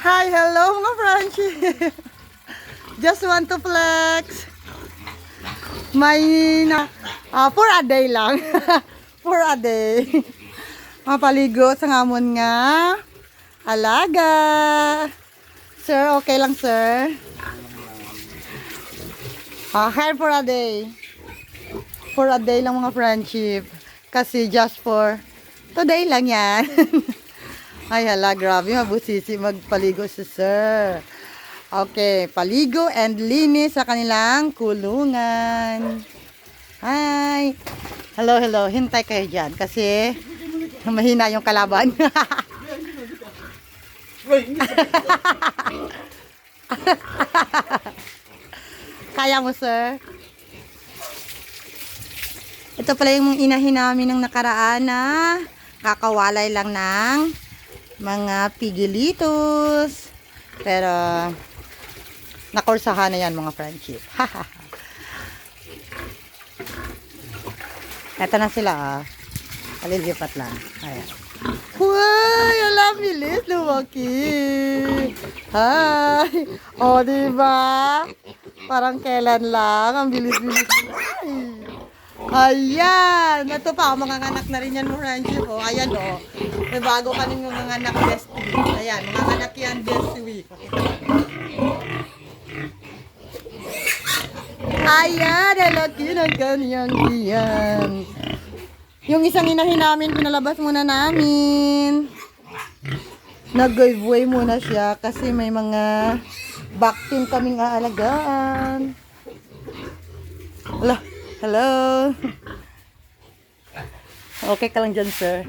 Hi, hello mga friendship. Just want to flex. May for a day lang. For a day. Mapaligo sa ngamon nga. Alaga. Sir, okay lang sir. Hair for a day. For a day lang mga friendship. Kasi just for today lang yan. Ay hala, grabe, mabusisi magpaligo si sir. Okay, paligo and linis sa kanilang kulungan. Hi. Hello, hello. Hintay kayo dyan kasi mahina yung kalaban. Kaya mo, sir? Ito pala yung inahin namin ng nakaraan na kakawalay lang ng mga pigilitos. Pero nakursahan na yan mga friendship. Ito na sila ah. Kalilipat lang. Ayan. Uy! Alam, bilis. Lumaki. Hi! O, diba? Parang kailan lang. Ang bilis-bilis. Ayan! Ito pa, mga anak na rin yan mo, friendship. O, ayan o. May bago ka rin mga anak best week. Ayan, mga anak yan best week. Ayan! Alaki ng kanyang diyan. Yung isang inahin namin, pinalabas muna namin. Nag-giveaway muna siya kasi may mga vaccine kaming aalagaan. Hello? Hello? Okay ka lang dyan, sir?